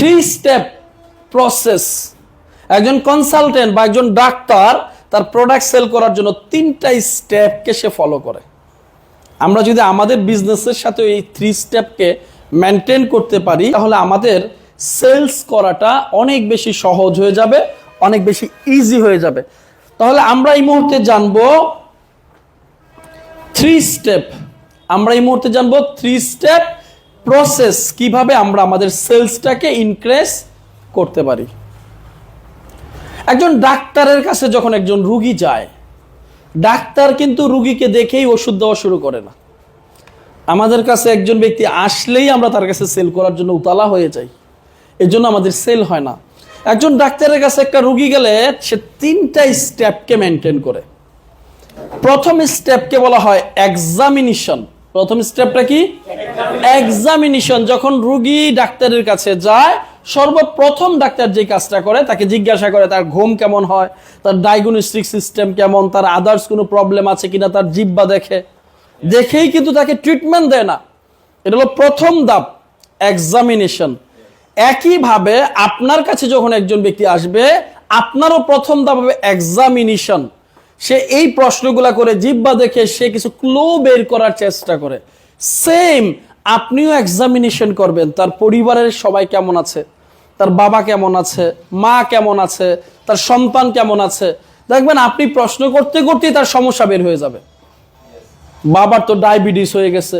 Three step process. একজন consultant বা একজন ডাক্তার তার প্রোডাক্ট সেল করার জন্য 3টা স্টেপকে সে ফলো করে। আমরা যদি আমাদের বিজনেসের সাথে এই 3 স্টেপকে মেনটেন করতে পারি তাহলে আমাদের সেলস করাটা অনেক বেশি সহজ হয়ে যাবে, অনেক বেশি ইজি হয়ে যাবে। তাহলে আমরা এই মুহূর্তে জানবো 3 স্টেপ। আমরা এই মুহূর্তে জানবো 3 স্টেপ প্রসেস, কিভাবে আমরা আমাদের সেলসটাকে ইনক্রিজ করতে পারি। একজন ডাক্তারের কাছে যখন একজন রোগী যায়, ডাক্তার কিন্তু রোগীকে দেখেই ওষুধ দেওয়া শুরু করে না। আমাদের কাছে একজন ব্যক্তি আসলেই আমরা তার কাছে সেল করার জন্য উতালা হয়ে যাই, এর জন্য আমাদের সেল হয় না। একজন ডাক্তারের কাছে একটা রোগী গেলে সে 3টা স্টেপকে মেনটেন করে। প্রথম স্টেপকে বলা হয় এক্সামিনেশন। প্রথম স্টেপটা কি? এক্সামিনেশন। যখন রোগী ডাক্তারের কাছে যায়, সর্বপ্রথম ডাক্তার যে কাজটা করে তাকে জিজ্ঞাসা করে তার ঘুম কেমন হয়, তার ডায়াগনস্টিক সিস্টেম কেমন, তার আদার্স কোনো প্রবলেম আছে কিনা, তার জিহ্বা দেখেই কিন্তু তাকে ট্রিটমেন্ট দেয় না। এটা হলো প্রথম ধাপ, এক্সামিনেশন। একইভাবে আপনার কাছে যখন একজন ব্যক্তি আসবে, আপনারও প্রথম ধাপ হবে এক্সামিনেশন। সে এই প্রশ্নগুলা করে, জিহ্বা দেখে সে কিছু ক্লু বের করার চেষ্টা করে। সেম আপনিও এক্সামিনেশন করবেন, তার পরিবারের সবাই কেমন আছে, তার বাবা কেমন আছে, মা কেমন আছে, তার সন্তান কেমন আছে। দেখবেন আপনি প্রশ্ন করতে করতেই তার সমস্যা বের হয়ে যাবে। বাবার তো ডায়াবেটিস হয়ে গেছে,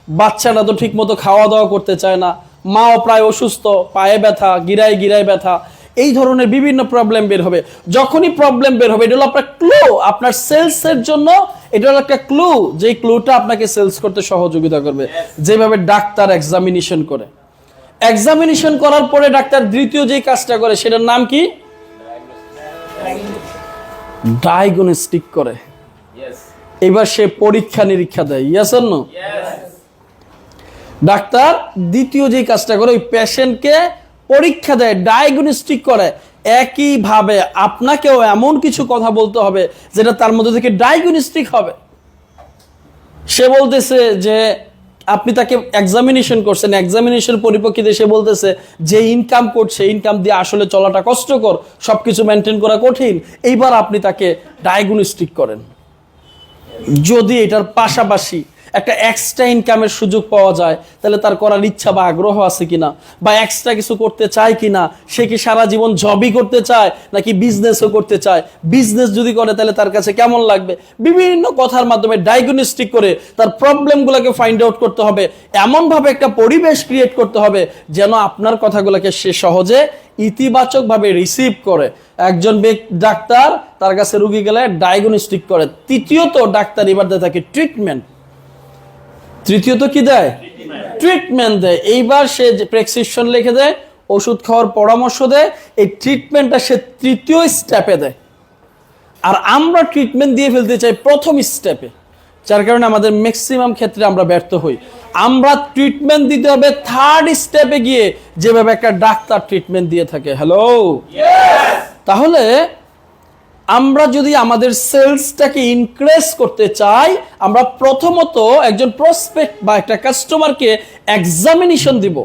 বাচ্চাটা তো ঠিক মতো খাওয়া দাওয়া করতে চায় না, মাও প্রায় অসুস্থ, পায়ে ব্যথা, গিরায় গিরায় ব্যথা, এই ধরনের বিভিন্ন প্রবলেম বের হবে। যখনই প্রবলেম বের হবে, এটা হলো আপনার ক্লু, আপনার সেলসের জন্য এটা হলো একটা ক্লু, যে ক্লুটা আপনাকে সেলস করতে সহযোগিতা করবে। যেভাবে ডাক্তার এক্সামিনেশন করে, এক্সামিনেশন করার পরে ডাক্তার দ্বিতীয় যে কাজটা করে সেটার নাম কি? ডায়াগনস্টিক করে। এবার সে পরীক্ষা নিরীক্ষা দেয়। Yes or no? ডাক্তার দ্বিতীয় যে কাজটা করে, ওই পেশেন্টকে পরীক্ষা দেয়, ডায়াগনস্টিক করে। একইভাবে আপনাকেও এমন কিছু কথা বলতে হবে যেটা তার মধ্যে থেকে ডায়াগনস্টিক হবে। সে বলতেছে যে আপনি তাকে এক্সামিনেশন করছেন, এক্সামিনেশন পরিপ্রেক্ষিতে সে বলতেছে যে ইনকাম করছে, ইনকাম দিয়ে আসলে চলাটা কষ্টকর, সবকিছু মেনটেন করা কঠিন। এইবার আপনি তাকে ডায়াগনস্টিক করেন। যদি এটার পাশাপাশি একটা এক্সট্রা ইনকামের সুযোগ পাওয়া যায়, তাহলে তার করার ইচ্ছা বা আগ্রহ আছে কিনা, বা এক্সট্রা কিছু করতে চায় কিনা, সে কি সারা জীবন জবই করতে চায় নাকি বিজনেসও করতে চায়, বিজনেস যদি করে তাহলে তার কাছে কেমন লাগবে, বিভিন্ন কথার মাধ্যমে ডায়াগনস্টিক করে তার প্রবলেমগুলোকে ফাইন্ড আউট করতে হবে। এমনভাবে একটা পরিবেশ ক্রিয়েট করতে হবে যেন আপনার কথাগুলোকে সে সহজে ইতিবাচকভাবে রিসিভ করে। একজন ডাক্তার তার কাছে রোগী গেলে ডায়াগনস্টিক করে। তৃতীয়ত ডাক্তার এবার দেয় তাকে ট্রিটমেন্ট। তৃতীয়ত কি দেয়? ট্রিটমেন্ট দেয়। এইবার সে প্রেসক্রিপশন লিখে দেয়, ওষুধ খাওয়ার পরামর্শ দেয়। এই ট্রিটমেন্টটা সে তৃতীয় স্টেপে দেয়। আর আমরা ট্রিটমেন্ট দিয়ে ফেলতে চাই প্রথম স্টেপে, যার কারণে আমাদের ম্যাক্সিমাম ক্ষেত্রে আমরা ব্যর্থ হই। আমরা ট্রিটমেন্ট দিতে হবে থার্ড স্টেপে গিয়ে, যেভাবে একটা ডাক্তার ট্রিটমেন্ট দিয়ে থাকে। হ্যালো, তাহলে আমরা যদি আমাদের সেলসটাকে ইনক্রিজ করতে চাই, আমরা প্রথমত একজন প্রসপেক্ট বা একটা কাস্টমারকে এক্সামিনেশন দিব,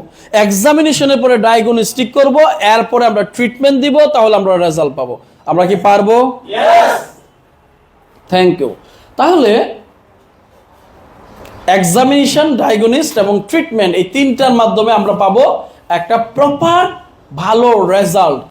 এক্সামিনেশনের পরে ডায়াগনস্টিক করব, এরপরে আমরা ট্রিটমেন্ট দিব, তাহলে আমরা রেজাল্ট পাবো। আমরা কি পারবো? Thank you. তাহলে এক্সামিনেশন, ডায়াগনস্ট এবং ট্রিটমেন্ট, এই 3টার মাধ্যমে আমরা পাবো একটা প্রপার ভালো রেজাল্ট।